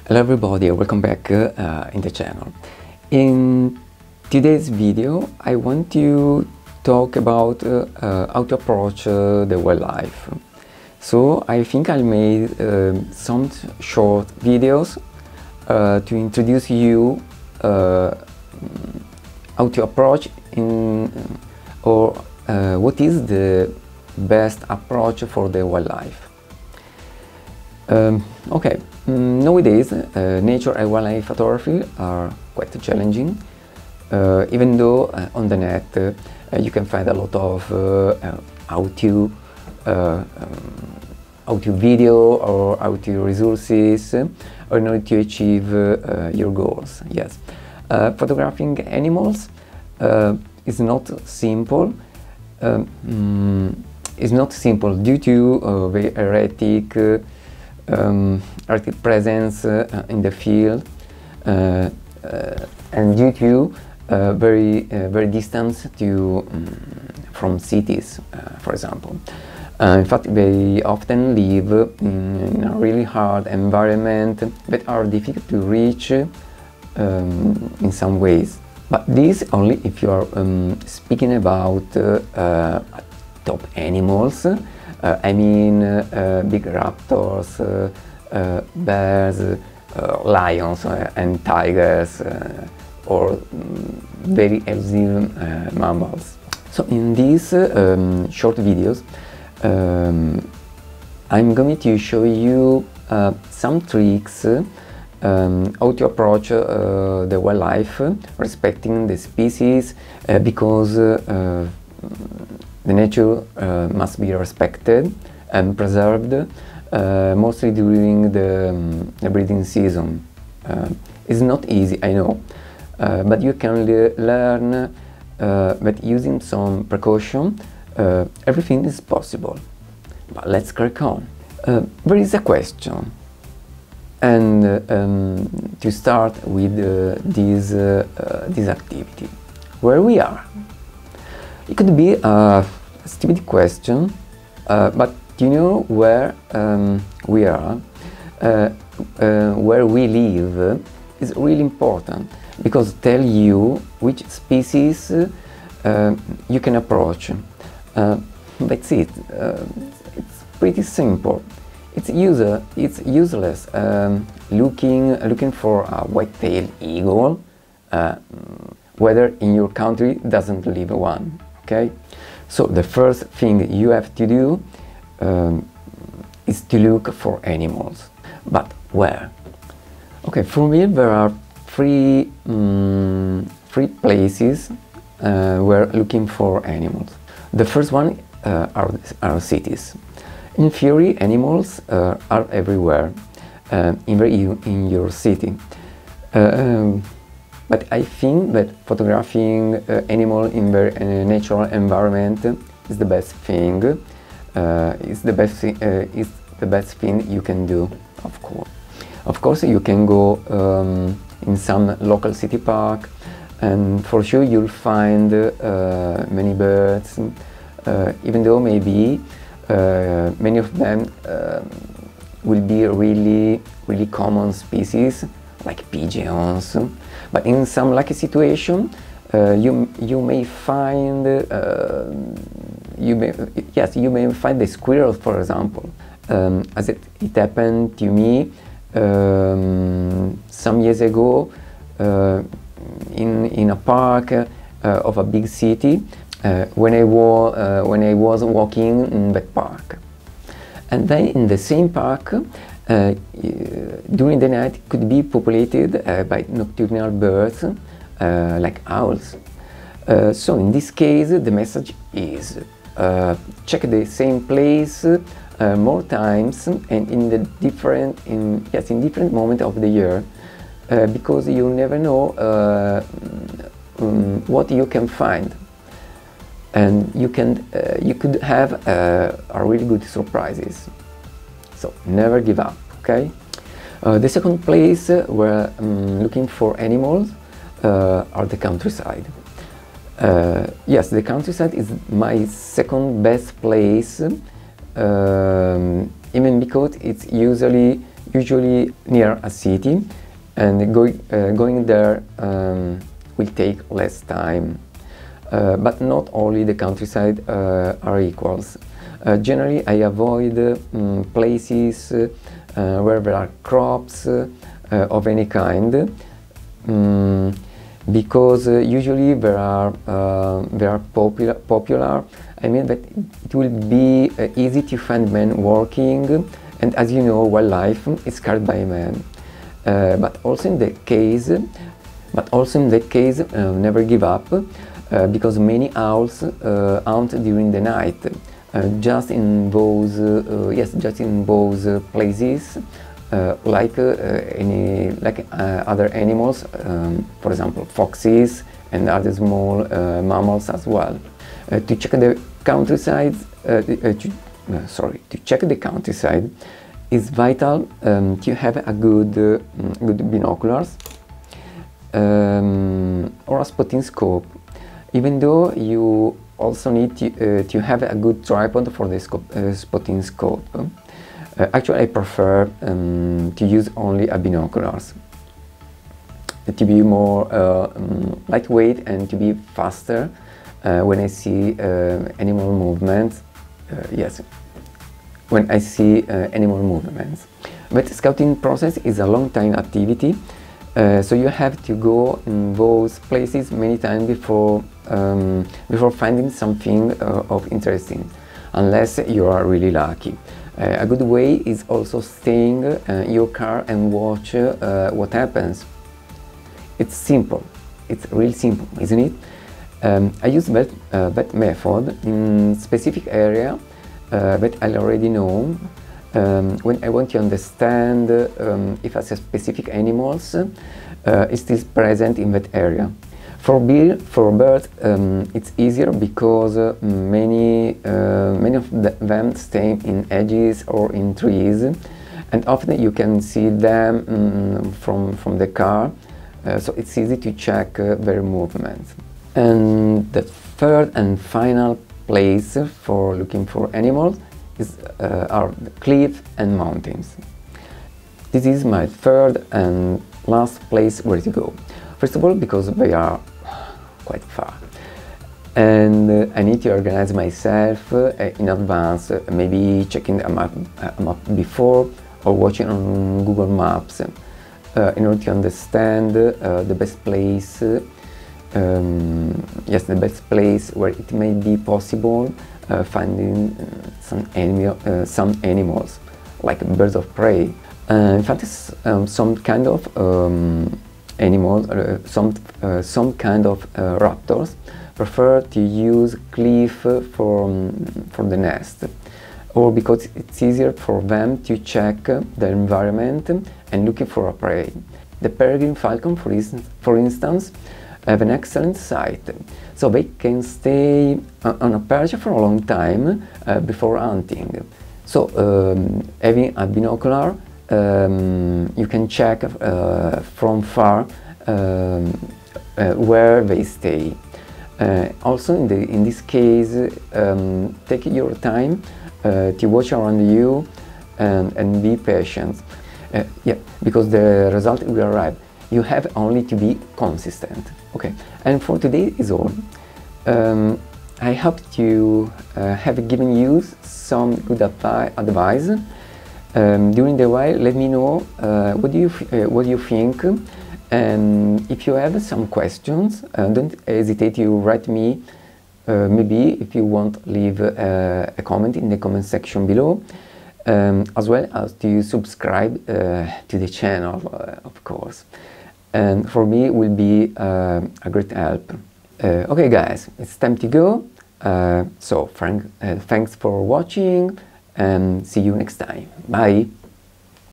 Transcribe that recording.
Hello everybody, welcome back in the channel. In today's video I want to talk about how to approach the wildlife. So I think I'll make some short videos to introduce you how to approach what is the best approach for the wildlife. Okay, nowadays nature and wildlife photography are quite challenging, even though on the net you can find a lot of how to video or how to resources in order to achieve your goals. Yes, photographing animals is not simple. Is not simple due to the erratic presence in the field and due to very distant from cities, for example. In fact, they often live in a really hard environment that are difficult to reach in some ways. But this only if you are speaking about top animals. I mean big raptors, bears, lions and tigers, or very elusive mammals. So in these short videos I'm going to show you some tricks how to approach the wildlife respecting the species, because the nature must be respected and preserved, mostly during the breeding season. It's not easy, I know, but you can learn that using some precaution everything is possible. But let's crack on. There is a question, and to start with this activity, where we are. It could be a stupid question, but you know where we are, where we live is really important, because tell you which species you can approach. That's it. It's pretty simple. It's useless looking for a white-tailed eagle, whether in your country doesn't live one. Okay, so the first thing you have to do is to look for animals. But where? Okay, for me there are three places where looking for animals. The first one are cities. In theory, animals are everywhere in your city. But I think that photographing animal in their natural environment is the best thing. Is the best thing you can do. Of course, you can go in some local city park, and for sure you'll find many birds. Even though maybe many of them will be really common species, like pigeons. But in some lucky situation, you may find you may find the squirrel, for example, as it happened to me some years ago in a park of a big city when I was walking in that park, and then in the same park. During the night it could be populated by nocturnal birds like owls. So in this case the message is check the same place more times and in different moments of the year, because you never know what you can find, and you could have a really good surprises. So never give up, okay? The second place where I'm looking for animals are the countryside. Yes, the countryside is my second best place, even because it's usually usually near a city, and going there will take less time. But not only the countryside are equals. Generally, I avoid places where there are crops of any kind, because usually they are popular. I mean that it will be easy to find men working, and as you know, wildlife is carried by men. But also in that case, never give up, because many owls hunt during the night, just in those places, like other animals, for example, foxes and other small mammals as well. To check the countryside, is vital to have a good binoculars or a spotting scope. Even though you also need to have a good tripod for the spotting scope. Actually, I prefer to use only a binoculars to be more lightweight and to be faster when I see animal movements. When I see animal movements. But the scouting process is a long time activity, so you have to go in those places many times before finding something of interesting, unless you are really lucky. A good way is also staying in your car and watch what happens. It's simple. It's really simple, isn't it? I use that method in specific area that I already know, when I want to understand if a specific animals is still present in that area. For birds, it's easier because many of them stay in edges or in trees, and often you can see them from the car, so it's easy to check their movements. And the third and final place for looking for animals are the cliffs and mountains. This is my third and last place where to go. First of all, because they are quite far, and I need to organize myself in advance, maybe checking a map before or watching on Google Maps in order to understand the best place. The best place where it may be possible finding some animals, like birds of prey. In fact, some kind of animals, some kind of raptors prefer to use cliff for the nest, or because it's easier for them to check the environment and looking for a prey. The peregrine falcon, for instance, have an excellent sight, so they can stay on a perch for a long time before hunting. So having a binocular, you can check from far where they stay. Also, in this case, take your time to watch around you and be patient. Because the result will arrive. You have only to be consistent. Okay, and for today is all. I hope to have given you some good advice. During the while, let me know what do you think, and if you have some questions, don't hesitate to write me. Maybe if you want, leave a comment in the comment section below, as well as to subscribe to the channel, of course. And for me, it will be a great help. Okay, guys, it's time to go. So, thanks for watching, and see you next time. Bye!